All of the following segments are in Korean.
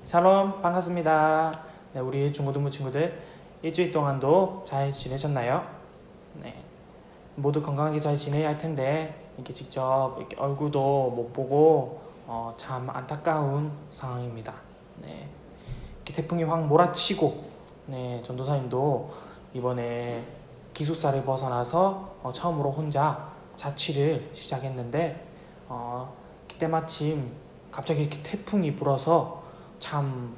샬롬, 반갑습니다. 네, 우리 중고등부 친구들 일주일 동안도 잘 지내셨나요? 네, 모두 건강하게 잘 지내야 할 텐데 이렇게 직접 이렇게 얼굴도 못 보고 참 안타까운 상황입니다. 네, 이렇게 태풍이 확 몰아치고 네, 전도사님도 이번에 기숙사를 벗어나서 처음으로 혼자 자취를 시작했는데 그때 마침 갑자기 이렇게 태풍이 불어서 참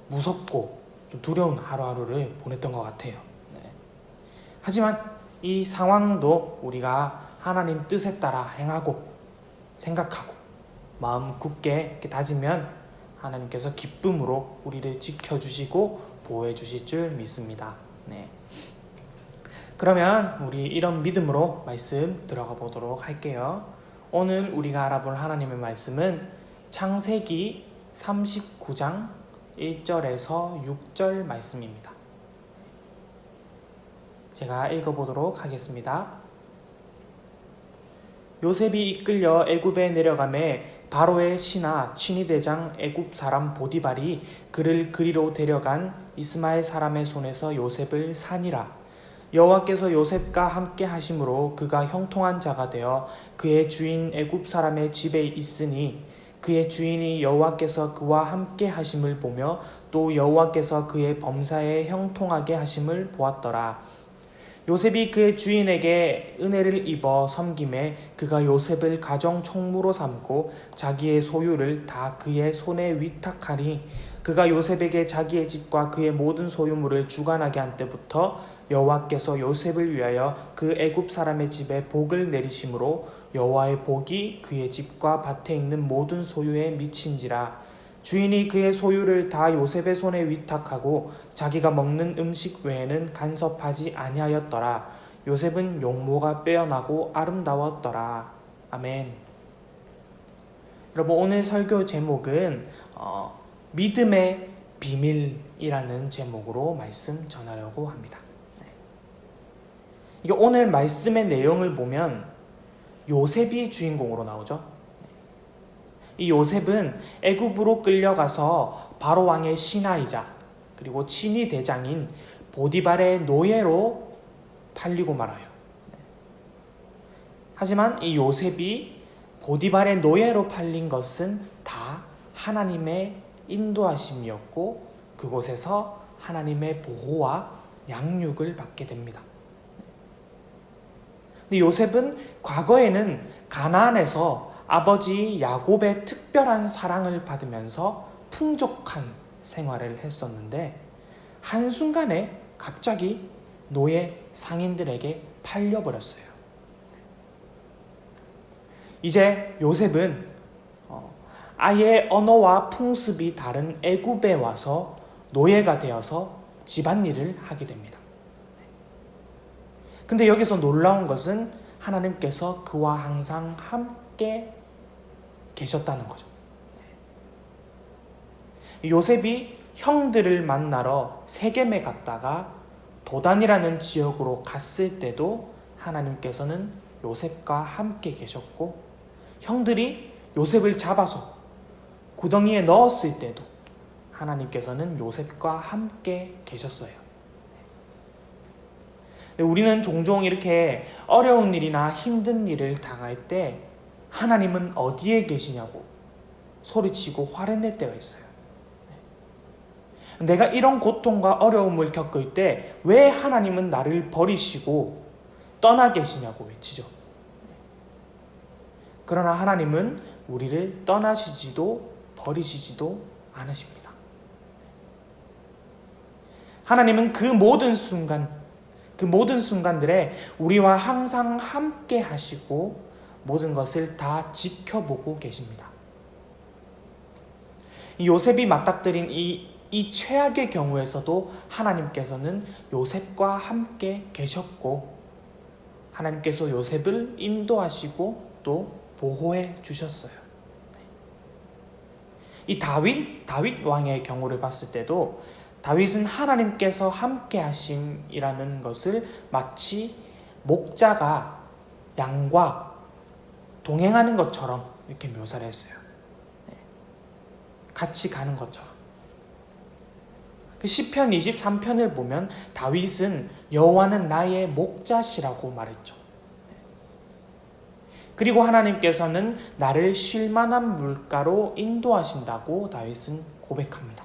무섭고 좀 두려운 하루하루를 보냈던 것 같아요. 네. 하지만 이 상황도 우리가 하나님 뜻에 따라 행하고 생각하고 마음 굳게 이렇게 다지면 하나님께서 기쁨으로 우리를 지켜주시고 보호해 주실 줄 믿습니다. 네. 그러면 우리 이런 믿음으로 말씀 들어가 보도록 할게요. 오늘 우리가 알아볼 하나님의 말씀은 창세기 39장 1절에서 6절 말씀입니다. 제가 읽어보도록 하겠습니다. 요셉이 이끌려 애굽에 내려가매 바로의 신하 친위대장 애굽 사람 보디발이 그를 그리로 데려간 이스마엘 사람의 손에서 요셉을 사니라. 여호와께서 요셉과 함께 하심으로 그가 형통한 자가 되어 그의 주인 애굽 사람의 집에 있으니 그의 주인이 여호와께서 그와 함께 하심을 보며 또 여호와께서 그의 범사에 형통하게 하심을 보았더라. 요셉이 그의 주인에게 은혜를 입어 섬김에 그가 요셉을 가정 총무로 삼고 자기의 소유를 다 그의 손에 위탁하니 그가 요셉에게 자기의 집과 그의 모든 소유물을 주관하게 한 때부터 여호와께서 요셉을 위하여 그 애굽 사람의 집에 복을 내리심으로 여호와의 복이 그의 집과 밭에 있는 모든 소유에 미친지라. 주인이 그의 소유를 다 요셉의 손에 위탁하고 자기가 먹는 음식 외에는 간섭하지 아니하였더라. 요셉은 용모가 빼어나고 아름다웠더라. 아멘. 여러분, 오늘 설교 제목은 믿음의 비밀이라는 제목으로 말씀 전하려고 합니다. 이게 오늘 말씀의 내용을 보면 요셉이 주인공으로 나오죠. 이 요셉은 애굽으로 끌려가서 바로 왕의 신하이자 그리고 친위 대장인 보디발의 노예로 팔리고 말아요. 하지만 이 요셉이 보디발의 노예로 팔린 것은 다 하나님의 인도하심이었고 그곳에서 하나님의 보호와 양육을 받게 됩니다. 근데 요셉은 과거에는 가나안에서 아버지 야곱의 특별한 사랑을 받으면서 풍족한 생활을 했었는데 한순간에 갑자기 노예 상인들에게 팔려버렸어요. 이제 요셉은 아예 언어와 풍습이 다른 애굽에 와서 노예가 되어서 집안일을 하게 됩니다. 근데 여기서 놀라운 것은 하나님께서 그와 항상 함께 계셨다는 거죠. 요셉이 형들을 만나러 세겜에 갔다가 도단이라는 지역으로 갔을 때도 하나님께서는 요셉과 함께 계셨고 형들이 요셉을 잡아서 구덩이에 넣었을 때도 하나님께서는 요셉과 함께 계셨어요. 우리는 종종 이렇게 어려운 일이나 힘든 일을 당할 때 하나님은 어디에 계시냐고 소리치고 화를 낼 때가 있어요. 내가 이런 고통과 어려움을 겪을 때 왜 하나님은 나를 버리시고 떠나 계시냐고 외치죠. 그러나 하나님은 우리를 떠나시지도 버리시지도 않으십니다. 하나님은 그 모든 순간들에 우리와 항상 함께 하시고 모든 것을 다 지켜보고 계십니다. 요셉이 맞닥뜨린 이 최악의 경우에서도 하나님께서는 요셉과 함께 계셨고 하나님께서 요셉을 인도하시고 또 보호해 주셨어요. 이 다윗 왕의 경우를 봤을 때도 다윗은 하나님께서 함께 하심이라는 것을 마치 목자가 양과 동행하는 것처럼 이렇게 묘사를 했어요. 같이 가는 것처럼. 그 시편 23편을 보면 다윗은 여호와는 나의 목자시라고 말했죠. 그리고 하나님께서는 나를 쉴만한 물가로 인도하신다고 다윗은 고백합니다.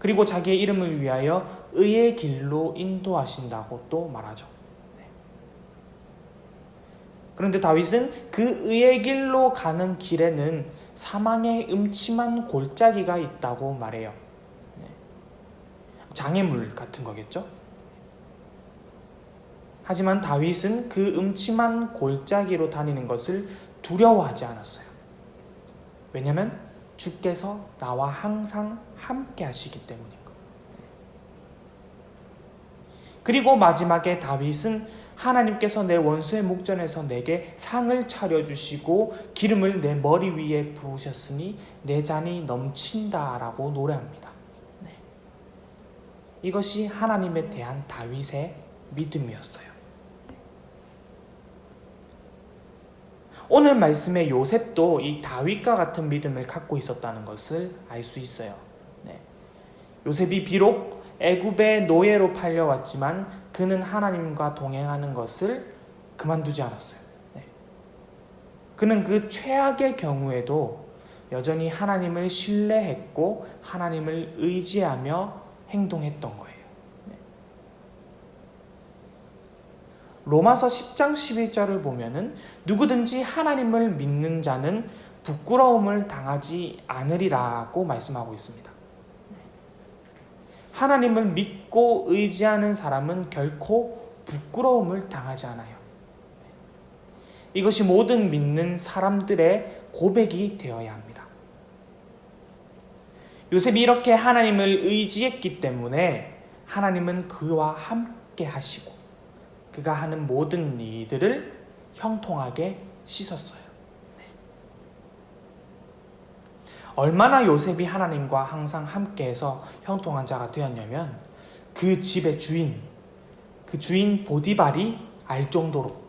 그리고 자기의 이름을 위하여 의의 길로 인도하신다고 또 말하죠. 그런데 다윗은 그 의의 길로 가는 길에는 사망의 음침한 골짜기가 있다고 말해요. 장애물 같은 거겠죠? 하지만 다윗은 그 음침한 골짜기로 다니는 것을 두려워하지 않았어요. 왜냐하면 주께서 나와 항상 함께 하시기 때문인 거예요. 그리고 마지막에 다윗은 하나님께서 내 원수의 목전에서 내게 상을 차려주시고 기름을 내 머리 위에 부으셨으니 내 잔이 넘친다라고 노래합니다. 이것이 하나님에 대한 다윗의 믿음이었어요. 오늘 말씀의 요셉도 이 다윗과 같은 믿음을 갖고 있었다는 것을 알 수 있어요. 요셉이 비록 애굽의 노예로 팔려왔지만 그는 하나님과 동행하는 것을 그만두지 않았어요. 그는 그 최악의 경우에도 여전히 하나님을 신뢰했고 하나님을 의지하며 행동했던 거예요. 로마서 10장 11절을 보면은 누구든지 하나님을 믿는 자는 부끄러움을 당하지 않으리라고 말씀하고 있습니다. 하나님을 믿고 의지하는 사람은 결코 부끄러움을 당하지 않아요. 이것이 모든 믿는 사람들의 고백이 되어야 합니다. 요셉이 이렇게 하나님을 의지했기 때문에 하나님은 그와 함께 하시고 그가 하는 모든 일들을 형통하게 씻었어요. 얼마나 요셉이 하나님과 항상 함께해서 형통한 자가 되었냐면 그 집의 주인 보디발이 알 정도로.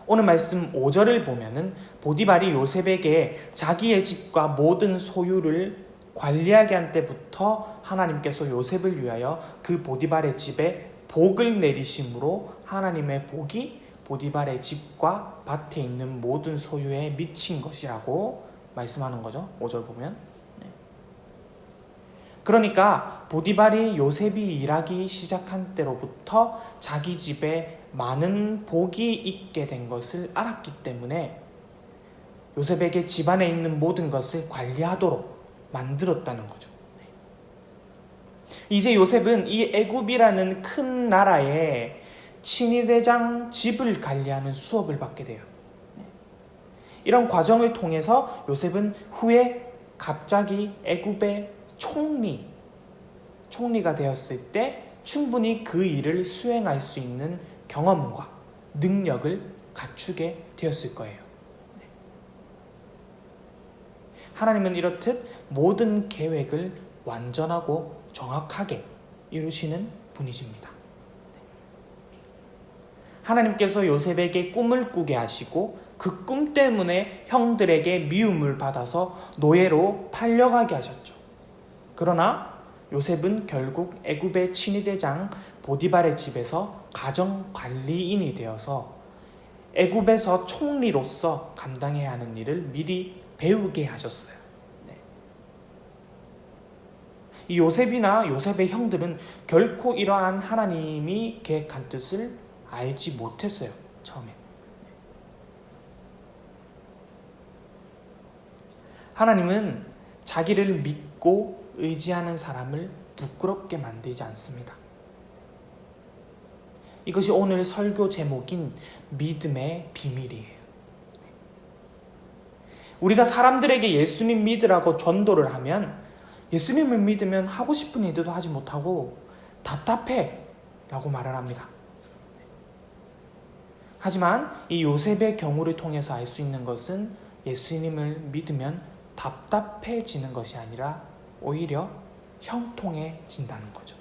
오늘 말씀 5절을 보면은 보디발이 요셉에게 자기의 집과 모든 소유를 관리하게 한 때부터 하나님께서 요셉을 위하여 그 보디발의 집에 복을 내리심으로 하나님의 복이 보디발의 집과 밭에 있는 모든 소유에 미친 것이라고 말씀하는 거죠. 5절 보면. 그러니까 보디발이 요셉이 일하기 시작한 때로부터 자기 집에 많은 복이 있게 된 것을 알았기 때문에 요셉에게 집안에 있는 모든 것을 관리하도록 만들었다는 거죠. 이제 요셉은 이 애굽이라는 큰 나라의 친위대장 집을 관리하는 수업을 받게 돼요. 이런 과정을 통해서 요셉은 후에 갑자기 애굽의 총리가 되었을 때 충분히 그 일을 수행할 수 있는 경험과 능력을 갖추게 되었을 거예요. 하나님은 이렇듯 모든 계획을 완전하고 정확하게 이루시는 분이십니다. 하나님께서 요셉에게 꿈을 꾸게 하시고 그 꿈 때문에 형들에게 미움을 받아서 노예로 팔려가게 하셨죠. 그러나 요셉은 결국 애굽의 친위대장 보디발의 집에서 가정관리인이 되어서 애굽에서 총리로서 감당해야 하는 일을 미리 배우게 하셨어요. 이 요셉이나 요셉의 형들은 결코 이러한 하나님이 계획한 뜻을 알지 못했어요. 처음에. 하나님은 자기를 믿고 의지하는 사람을 부끄럽게 만들지 않습니다. 이것이 오늘 설교 제목인 믿음의 비밀이에요. 우리가 사람들에게 예수님 믿으라고 전도를 하면 예수님을 믿으면 하고 싶은 일도 하지 못하고 답답해 라고 말을 합니다. 하지만 이 요셉의 경우를 통해서 알 수 있는 것은 예수님을 믿으면 답답해지는 것이 아니라 오히려 형통해진다는 거죠.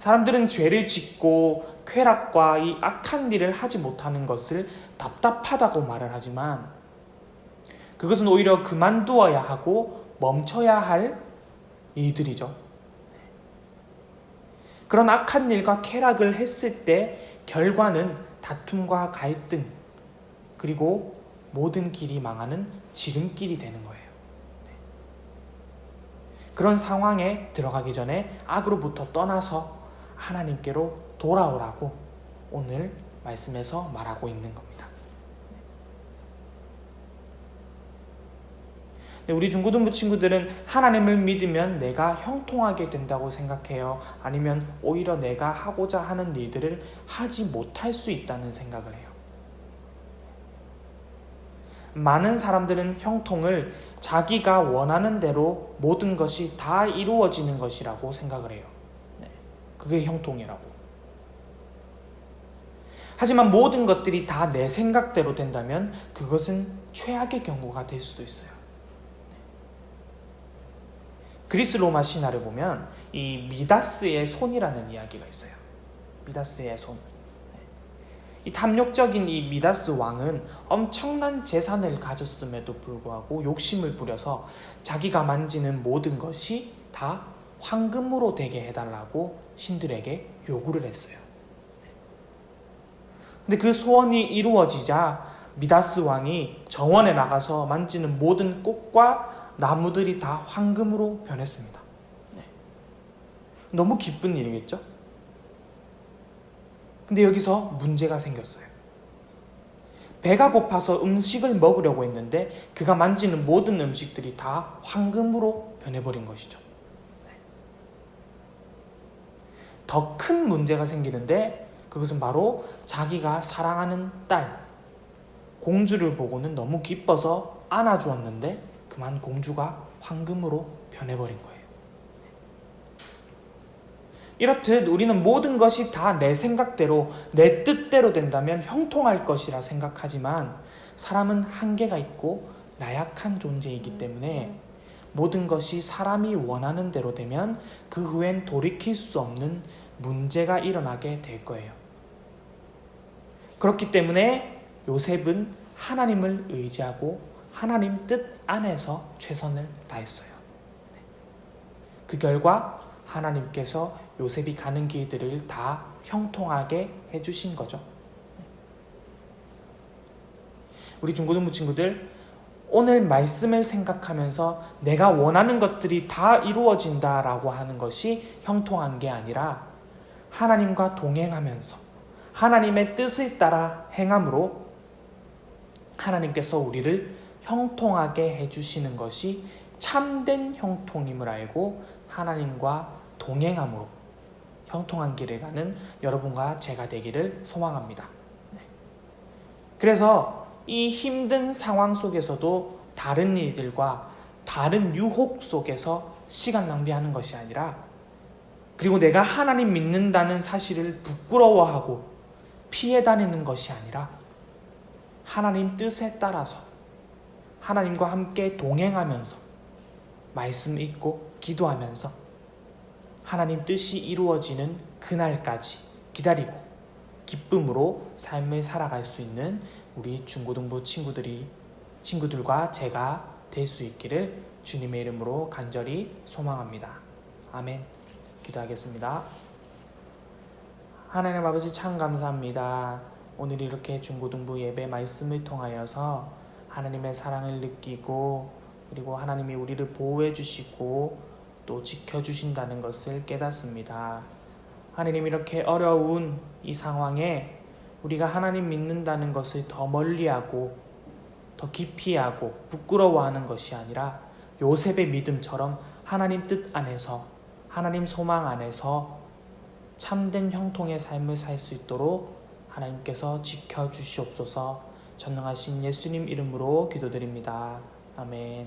사람들은 죄를 짓고 쾌락과 이 악한 일을 하지 못하는 것을 답답하다고 말을 하지만 그것은 오히려 그만두어야 하고 멈춰야 할 일들이죠. 그런 악한 일과 쾌락을 했을 때 결과는 다툼과 갈등, 그리고 모든 길이 망하는 지름길이 되는 거예요. 그런 상황에 들어가기 전에 악으로부터 떠나서 하나님께로 돌아오라고 오늘 말씀에서 말하고 있는 겁니다. 우리 중고등부 친구들은 하나님을 믿으면 내가 형통하게 된다고 생각해요? 아니면 오히려 내가 하고자 하는 일들을 하지 못할 수 있다는 생각을 해요? 많은 사람들은 형통을 자기가 원하는 대로 모든 것이 다 이루어지는 것이라고 생각을 해요. 그게 형통이라고. 하지만 모든 것들이 다 내 생각대로 된다면 그것은 최악의 경우가 될 수도 있어요. 그리스 로마 신화를 보면 이 미다스의 손이라는 이야기가 있어요. 미다스의 손. 이 탐욕적인 이 미다스 왕은 엄청난 재산을 가졌음에도 불구하고 욕심을 부려서 자기가 만지는 모든 것이 다 황금으로 되게 해달라고 신들에게 요구를 했어요. 근데 그 소원이 이루어지자 미다스 왕이 정원에 나가서 만지는 모든 꽃과 나무들이 다 황금으로 변했습니다. 너무 기쁜 일이겠죠? 근데 여기서 문제가 생겼어요. 배가 고파서 음식을 먹으려고 했는데 그가 만지는 모든 음식들이 다 황금으로 변해버린 것이죠. 더 큰 문제가 생기는데 그것은 바로 자기가 사랑하는 딸, 공주를 보고는 너무 기뻐서 안아주었는데 그만 공주가 황금으로 변해버린 거예요. 이렇듯 우리는 모든 것이 다 내 생각대로, 내 뜻대로 된다면 형통할 것이라 생각하지만 사람은 한계가 있고 나약한 존재이기 때문에 모든 것이 사람이 원하는 대로 되면 그 후엔 돌이킬 수 없는 문제가 일어나게 될 거예요. 그렇기 때문에 요셉은 하나님을 의지하고 하나님 뜻 안에서 최선을 다했어요. 그 결과 하나님께서 요셉이 가는 길들을 다 형통하게 해주신 거죠. 우리 중고등부 친구들, 오늘 말씀을 생각하면서 내가 원하는 것들이 다 이루어진다라고 하는 것이 형통한 게 아니라 하나님과 동행하면서 하나님의 뜻을 따라 행함으로 하나님께서 우리를 형통하게 해주시는 것이 참된 형통임을 알고 하나님과 동행함으로 형통한 길을 가는 여러분과 제가 되기를 소망합니다. 그래서 이 힘든 상황 속에서도 다른 일들과 다른 유혹 속에서 시간 낭비하는 것이 아니라, 그리고 내가 하나님 믿는다는 사실을 부끄러워하고 피해 다니는 것이 아니라 하나님 뜻에 따라서 하나님과 함께 동행하면서 말씀 읽고 기도하면서 하나님 뜻이 이루어지는 그날까지 기다리고 기쁨으로 삶을 살아갈 수 있는 우리 중고등부 친구들과 제가 될 수 있기를 주님의 이름으로 간절히 소망합니다. 아멘. 기도하겠습니다. 하나님 아버지 참 감사합니다. 오늘 이렇게 중고등부 예배 말씀을 통하여서 하나님의 사랑을 느끼고, 그리고 하나님이 우리를 보호해 주시고 또 지켜주신다는 것을 깨닫습니다. 하나님, 이렇게 어려운 이 상황에 우리가 하나님 믿는다는 것을 더 멀리하고 더 기피하고 부끄러워하는 것이 아니라 요셉의 믿음처럼 하나님 뜻 안에서, 하나님 소망 안에서 참된 형통의 삶을 살 수 있도록 하나님께서 지켜주시옵소서. 전능하신 예수님 이름으로 기도드립니다. 아멘.